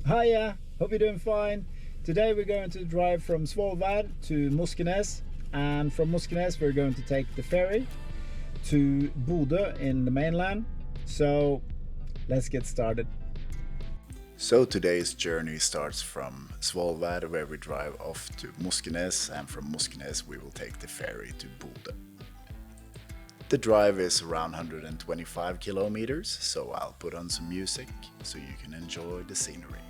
Hiya, hope you're doing fine. Today we're going to drive from Svolvær to Moskenes, and from Moskenes we're going to take the ferry to Bodø in the mainland. So let's get started. So today's journey starts from Svolvær, where we drive off to Moskenes, and from Moskenes we will take the ferry to Bodø. The drive is around 125 kilometers, so I'll put on some music so you can enjoy the scenery.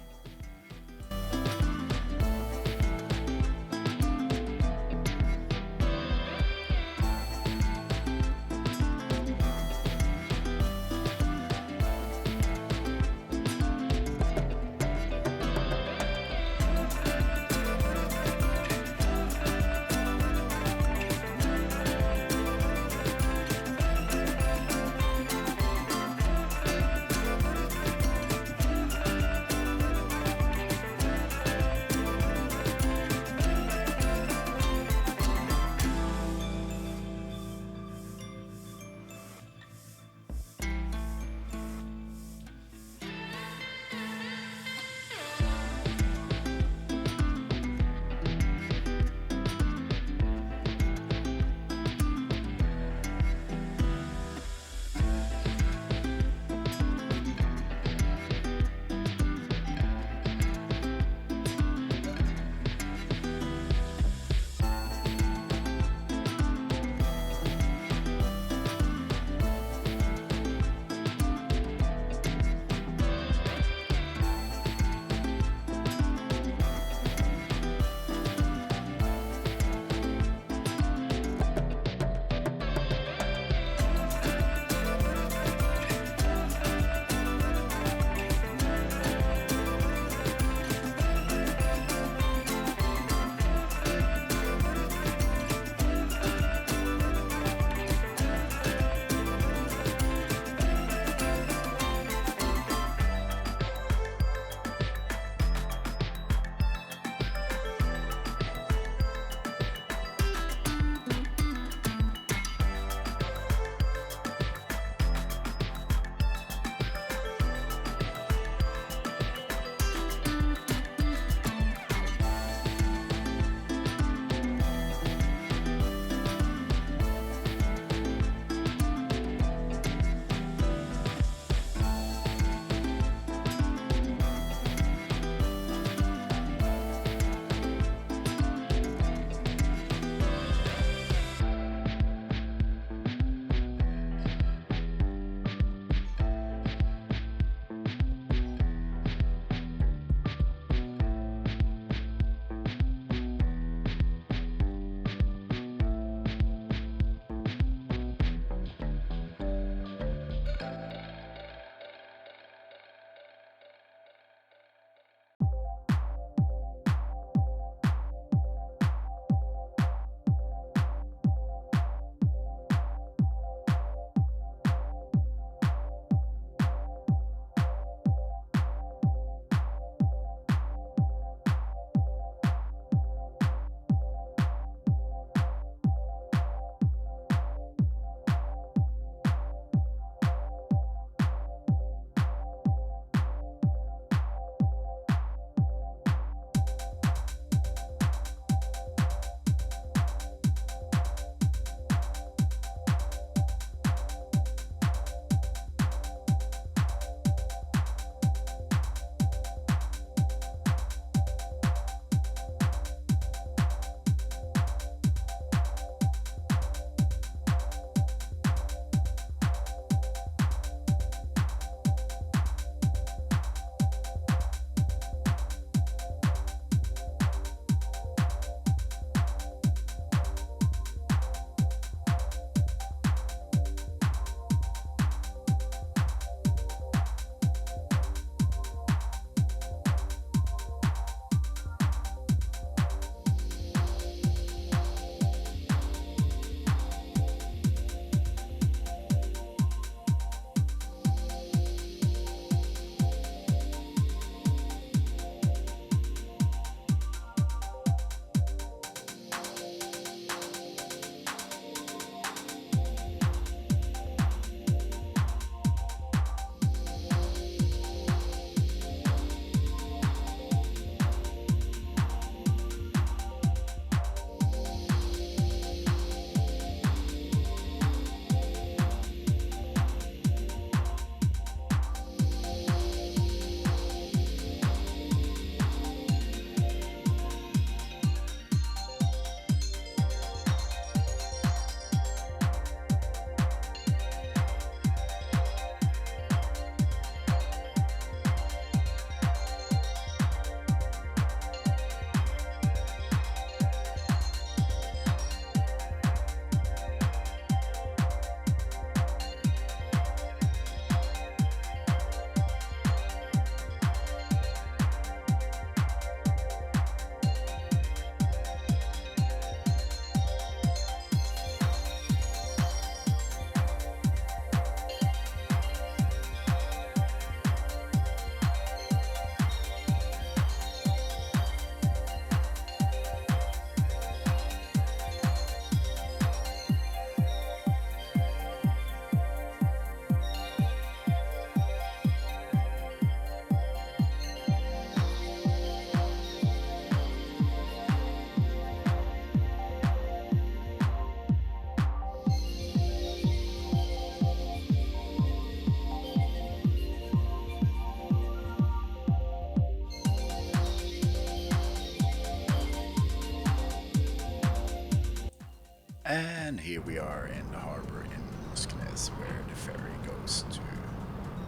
And here we are in the harbor in Moskenes, where the ferry goes to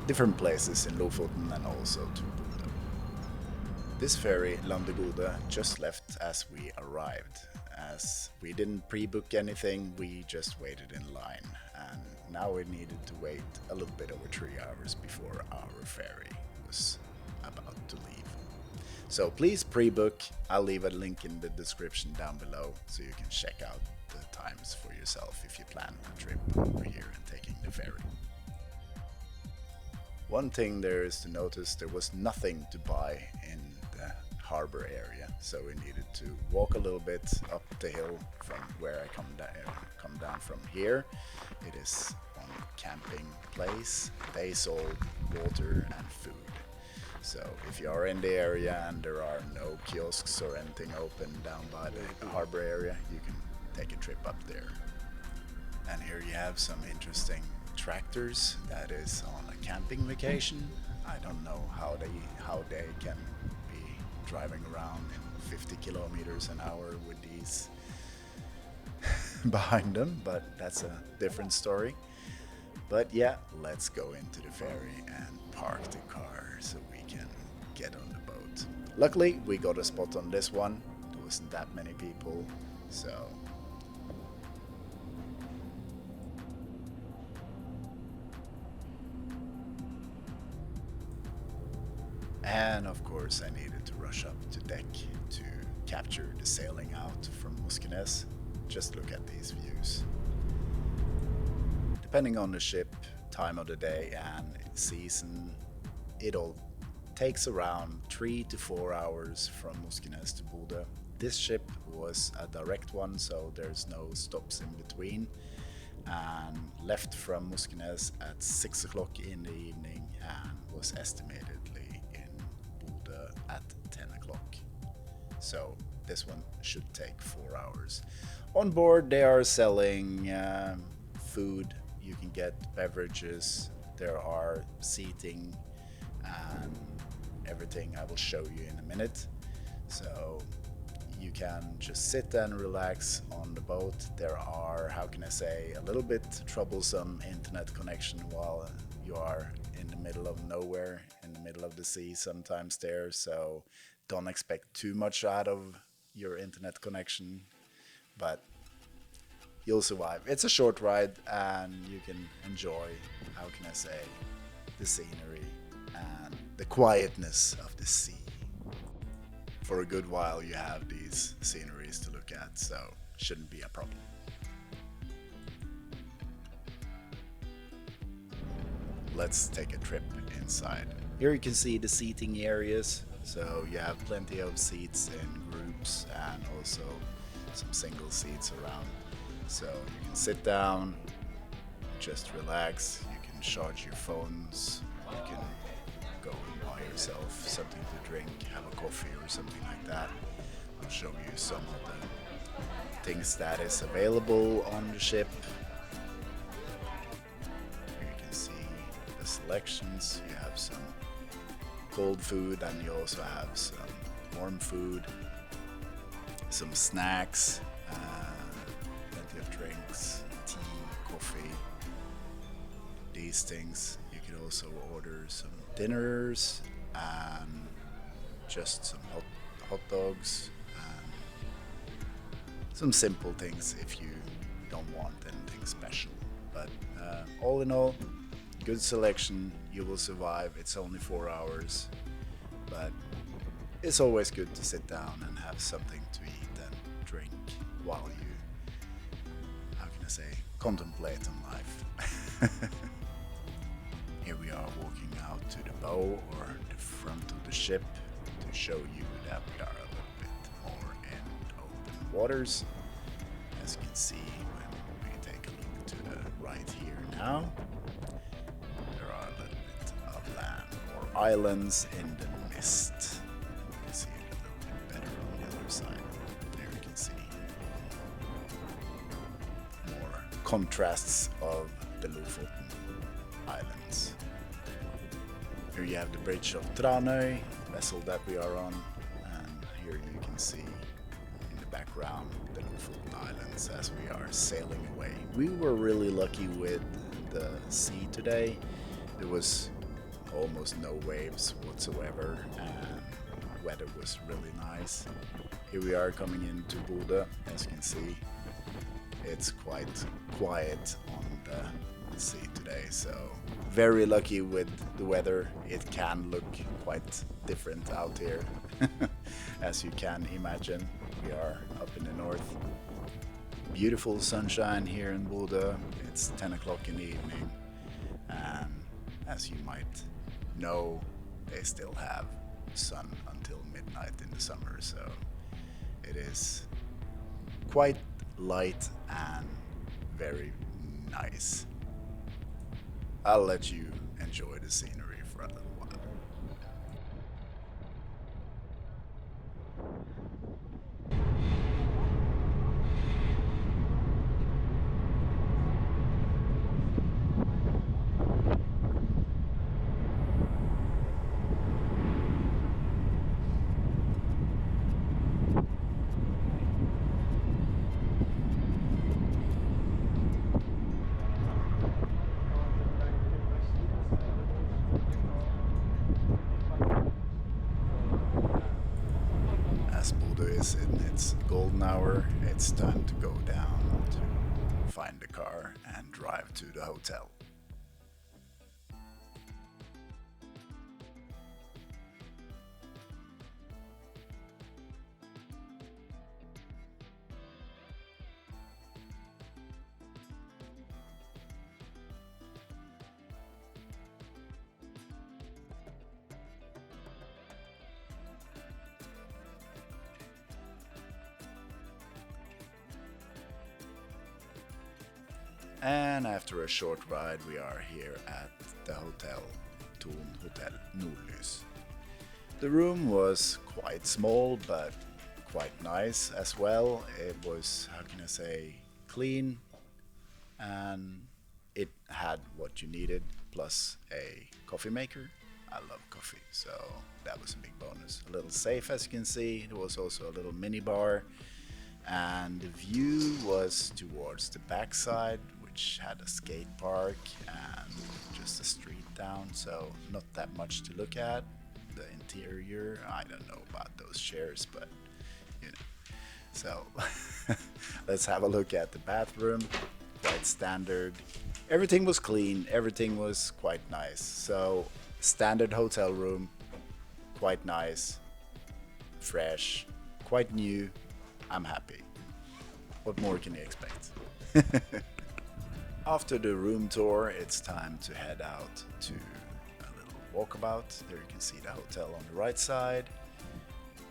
different places in Lofoten and also to Bodø. This ferry, Landegode, just left as we arrived. As we didn't pre-book anything, we just waited in line, and now we needed to wait a little bit over 3 hours before our ferry was about to leave. So please pre-book. I'll leave a link in the description down below so you can check out the times for yourself if you plan a trip over here and taking the ferry. One thing there is to notice, there was nothing to buy in the harbor area, so we needed to walk a little bit up the hill from where I come down from here. It is one camping place. They sold water and food. So if you are in the area and there are no kiosks or anything open down by the harbor area, you can take a trip up there. And here you have some interesting tractors that is on a camping vacation. I don't know how they can be driving around in 50 kilometers an hour with these behind them, but that's a different story. But yeah, let's go into the ferry and park the car so we can get on the boat. Luckily, we got a spot on this one. There wasn't that many people, so and of course I needed to rush up to deck to capture the sailing out from Moskenes. Just look at these views. Depending on the ship, time of the day and season, it all takes around 3 to 4 hours from Moskenes to Bodø. This ship was a direct one, so there's no stops in between, and left from Moskenes at 6 o'clock in the evening and was estimatedly in Bodø at 10 o'clock. So this one should take 4 hours. On board they are selling food. You can get beverages, there are seating and everything I will show you in a minute. So you can just sit and relax on the boat. There are, how can I say, a little bit troublesome internet connection while you are in the middle of nowhere, in the middle of the sea sometimes there, so don't expect too much out of your internet connection, but you'll survive. It's a short ride and you can enjoy, how can I say, the scenery and the quietness of the sea. For a good while you have these sceneries to look at, so shouldn't be a problem. Let's take a trip inside. Here you can see the seating areas, so you have plenty of seats in groups and also some single seats around. So you can sit down, just relax, you can charge your phones, you can go and buy yourself something to drink, have a coffee or something like that. I'll show you some of the things that is available on the ship. Here you can see the selections. You have some cold food and you also have some warm food, some snacks, plenty of drinks, tea, coffee, these things. You could also order some dinners and just some hot dogs and some simple things if you don't want anything special. But all in all, good selection. You will survive. It's only 4 hours, but it's always good to sit down and have something to eat and drink while you, how can I say, contemplate on life. Here we are walking out to the bow or the front of the ship to show you that we are a little bit more in open waters. As you can see when we take a look to the right here now, there are a little bit of land or islands in the mist. You can see it a little bit better on the other side. There you can see more contrasts of the Lofoten Islands. Here you have the bridge of Tranøy, vessel that we are on, and here you can see in the background the Lofoten Islands as we are sailing away. We were really lucky with the sea today. There was almost no waves whatsoever and weather was really nice. Here we are coming into Bodø. As you can see, it's quite quiet on the sea today, so very lucky with the weather. It can look quite different out here as you can imagine. We are up in the north. Beautiful sunshine here in Bodø. It's 10 o'clock in the evening, and as you might know, they still have sun until midnight in the summer, so it is quite light and very nice. I'll let you enjoy the scenery for a little while. Is in its golden hour, it's time to go down to find a car and drive to the hotel. And after a short ride, we are here at the hotel, Thon Hotel Nordlys. The room was quite small, but quite nice as well. It was, how can I say, clean, and it had what you needed, plus a coffee maker. I love coffee, so that was a big bonus. A little safe, as you can see. There was also a little mini bar, and the view was towards the backside, which had a skate park and just a street down, so not that much to look at. The interior, I don't know about those chairs, but you know. So let's have a look at the bathroom. Quite standard. Everything was clean, everything was quite nice. So standard hotel room, quite nice, fresh, quite new. I'm happy. What more can you expect? After the room tour, it's time to head out to a little walkabout. There you can see the hotel on the right side.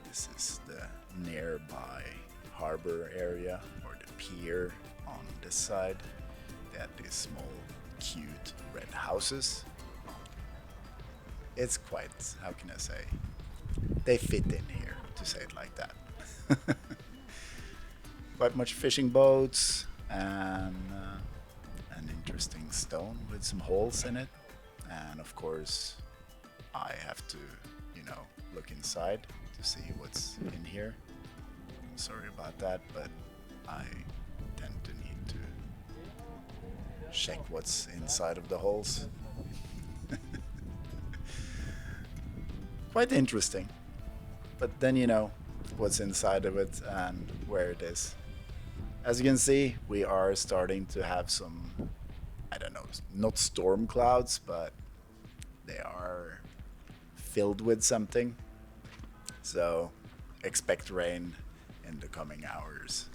This is the nearby harbor area, or the pier on this side. They have these small, cute red houses. It's quite, how can I say, they fit in here, to say it like that. Quite much fishing boats and an interesting stone with some holes in it, and of course I have to, look inside to see what's in here. Sorry about that, but I tend to need to check what's inside of the holes. Quite interesting, but then what's inside of it and where it is. As you can see, we are starting to have some, I don't know, not storm clouds, but they are filled with something. So expect rain in the coming hours.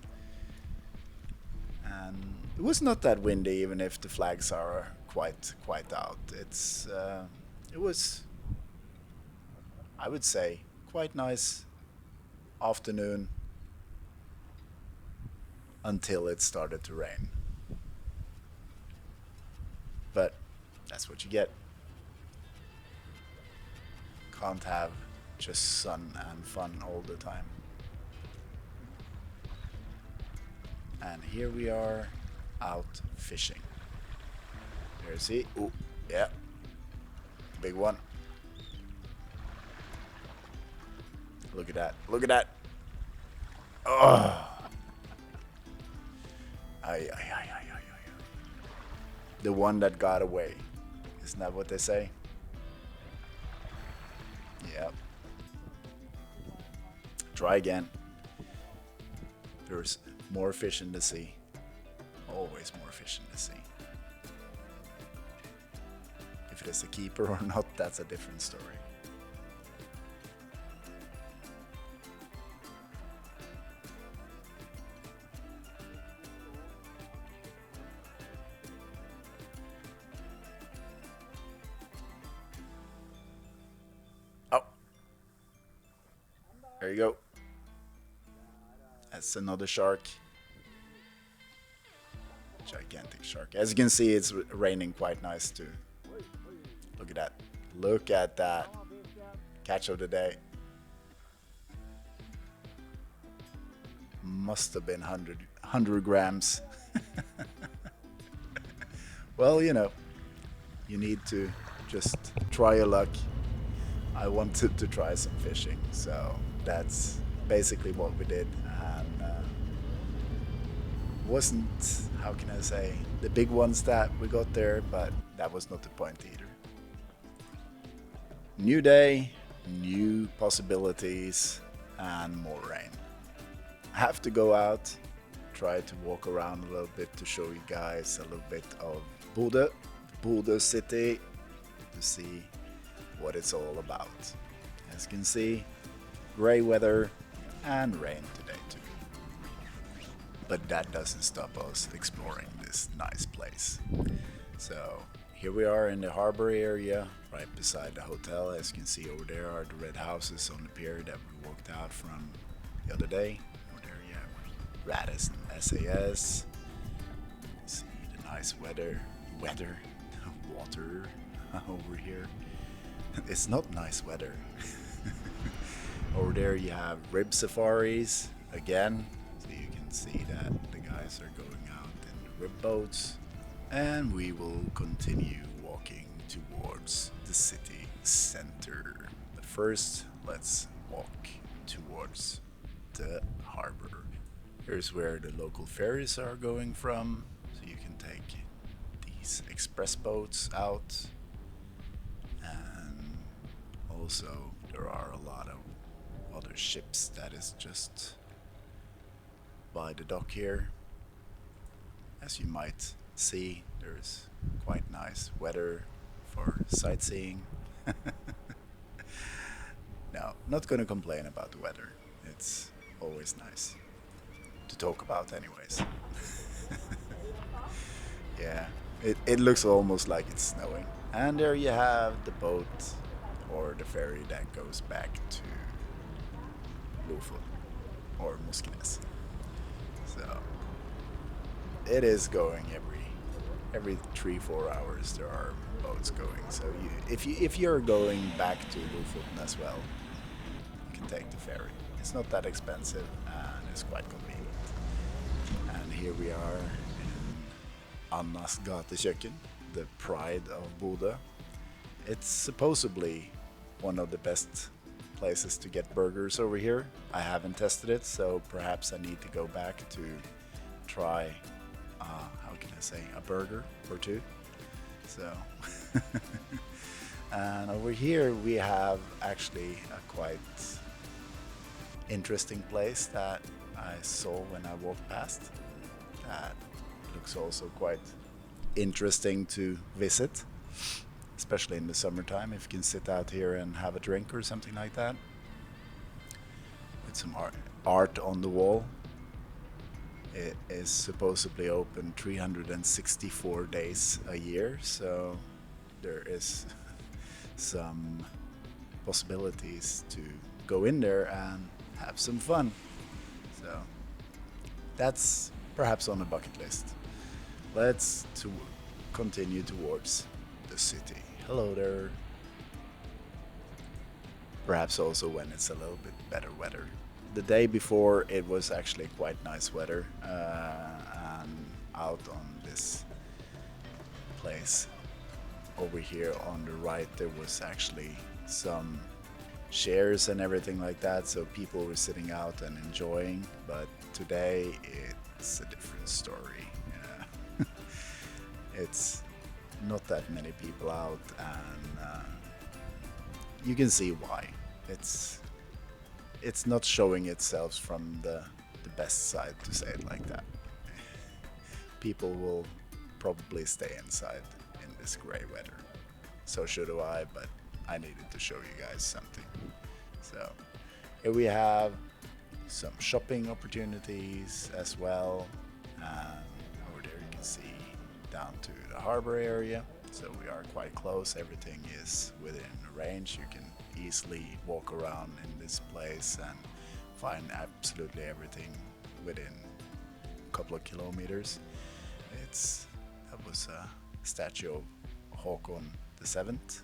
And it was not that windy, even if the flags are quite out. It was, I would say, quite nice afternoon until it started to rain. But that's what you get. Can't have just sun and fun all the time. And here we are out fishing. There you see. Oh, yeah. Big one. Look at that. Look at that. Oh, Oh. Ay. The one that got away. Isn't that what they say? Yep. Try again. There's more fish in the sea. Always more fish in the sea. If it is a keeper or not, that's a different story. Oh. There you go. That's another shark. Gigantic shark. As you can see, it's raining quite nice too. Look at that. Look at that. Catch of the day. Must have been 100 grams. Well, you know, you need to just try your luck. I wanted to try some fishing, so that's basically what we did. And wasn't, how can I say, the big ones that we got there, but that was not the point either. New day, new possibilities, and more rain. I have to go out, try to walk around a little bit to show you guys a little bit of Bodø city, to see what it's all about. As you can see, gray weather and rain today too. But that doesn't stop us exploring this nice place. So here we are in the harbor area, right beside the hotel. As you can see, over there are the red houses on the pier that we walked out from the other day. Over there you have Radisson SAS. See the nice water over here. It's not nice weather. Over there you have rib safaris again, so you can see that the guys are going out in the rib boats. And we will continue walking towards the city center. But first, let's walk towards the harbor. Here's where the local ferries are going from, so you can take these express boats out. And also there are a lot of other ships that is just by the dock here. As you might see, there's quite nice weather for sightseeing. No, not gonna complain about the weather. It's always nice to talk about anyways. Yeah, it looks almost like it's snowing. And there you have the boat or the ferry that goes back to or Moskenes. So it is going every 3-4 hours there are boats going. So if you're going back to Lofoten as well, you can take the ferry. It's not that expensive and it's quite convenient. And here we are in Anna's Gatekjøkken, the pride of Bodø. It's supposedly one of the best places to get burgers over here. I haven't tested it, so perhaps I need to go back to try, how can I say, a burger or two. So, and over here we have actually a quite interesting place that I saw when I walked past. That looks also quite interesting to visit, especially in the summertime, if you can sit out here and have a drink or something like that. With some art on the wall. It is supposedly open 364 days a year, so there is some possibilities to go in there and have some fun. So that's perhaps on the bucket list. Let's continue towards the city. Hello there. Perhaps also when it's a little bit better weather. The day before it was actually quite nice weather, and out on this place over here on the right there was actually some chairs and everything like that, so people were sitting out and enjoying. But today it's a different story. It's not that many people out, and you can see why. It's not showing itself from the best side, to say it like that. People will probably stay inside in this gray weather. So should I, but I needed to show you guys something. So here we have some shopping opportunities as well. And over there you can see down to the harbor area. So we are quite close. Everything is within range. You can easily walk around in this place and find absolutely everything within a couple of kilometers. That was a statue of Håkon the Seventh.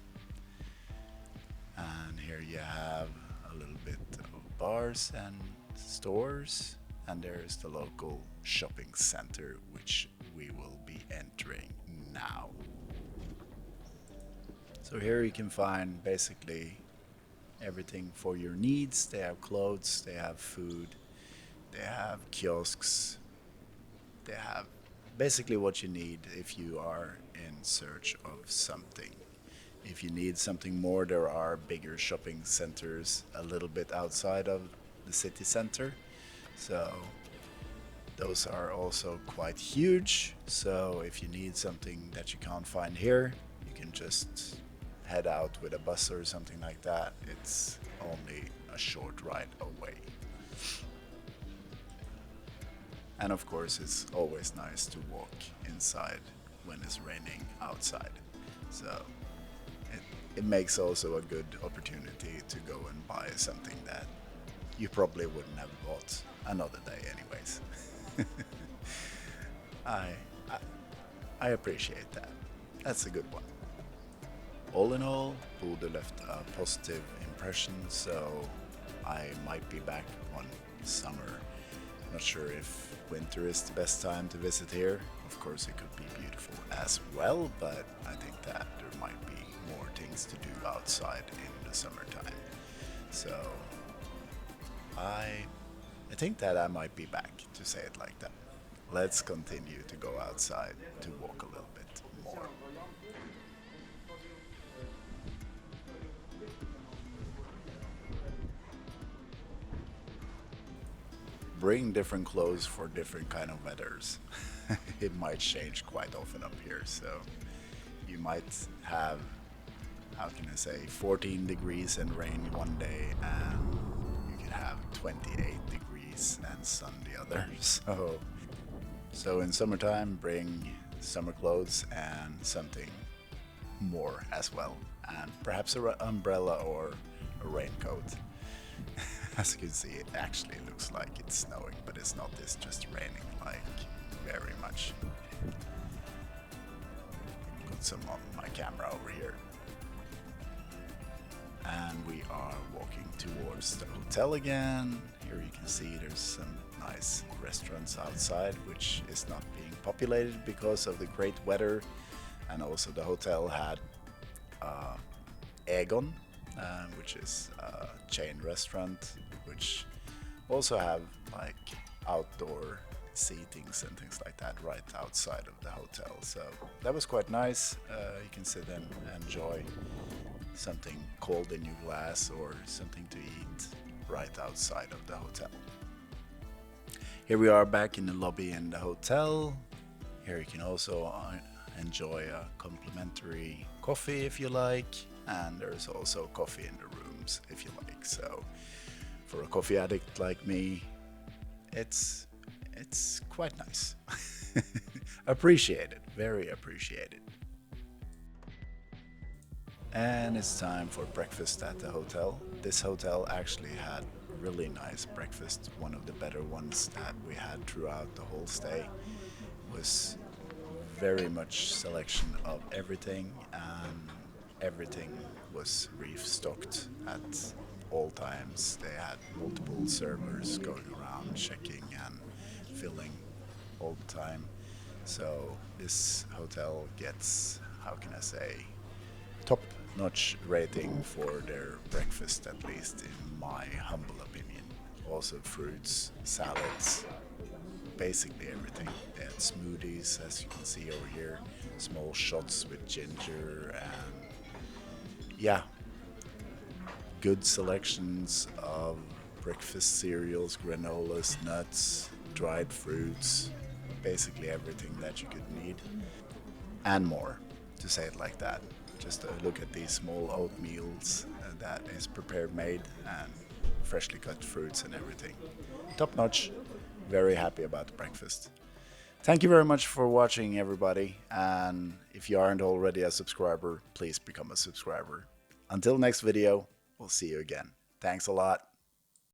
And here you have a little bit of bars and stores, and there is the local shopping center, which we will be entering now. So here you can find basically everything for your needs. They have clothes, they have food, they have kiosks, they have basically what you need if you are in search of something. If you need something more, there are bigger shopping centers a little bit outside of the city center. So those are also quite huge. So if you need something that you can't find here, you can just head out with a bus or something like that. It's only a short ride away. And of course, it's always nice to walk inside when it's raining outside. So it makes also a good opportunity to go and buy something that you probably wouldn't have bought another day anyways. I appreciate that. That's a good one. All in all, Bodø left a positive impression, so I might be back on summer. Not sure if winter is the best time to visit here. Of course, it could be beautiful as well, but I think that there might be more things to do outside in the summertime. So I think that I might be back, to say it like that. Let's continue to go outside to walk a little bit more. Bring different clothes for different kind of weathers. It might change quite often up here, so you might have, 14 degrees and rain one day, and you can have 28 degrees and sun the other. So in summertime, bring summer clothes and something more as well, and perhaps an umbrella or a raincoat. As you can see, it actually looks like it's snowing, but it's not. It's just raining like very much. Put some on my camera over here. And we are walking towards the hotel again. Here you can see there's some nice restaurants outside, which is not being populated because of the great weather. And also the hotel had Egon, which is a chain restaurant, which also have like outdoor seatings and things like that right outside of the hotel. So that was quite nice. You can sit and enjoy something cold in your glass or something to eat right outside of the hotel. Here we are back in the lobby in the hotel. Here you can also enjoy a complimentary coffee if you like, and there's also coffee in the rooms if you like. So for a coffee addict like me, it's quite nice. Appreciated, very appreciated. And it's time for breakfast at the hotel. This hotel actually had really nice breakfast. One of the better ones that we had throughout the whole stay. Was very much selection of everything, and everything was restocked at all times. They had multiple servers going around checking and filling all the time. So this hotel gets, top top-notch rating for their breakfast, at least in my humble opinion. Also fruits, salads, basically everything. They had smoothies, as you can see over here, small shots with ginger, and yeah, good selections of breakfast cereals, granolas, nuts, dried fruits, basically everything that you could need, and more, to say it like that. Just look at these small oatmeals that is prepared made, and freshly cut fruits and everything. Top notch. Very happy about the breakfast. Thank you very much for watching, everybody, and if you aren't already a subscriber, please become a subscriber. Until next video, we'll see you again. Thanks a lot.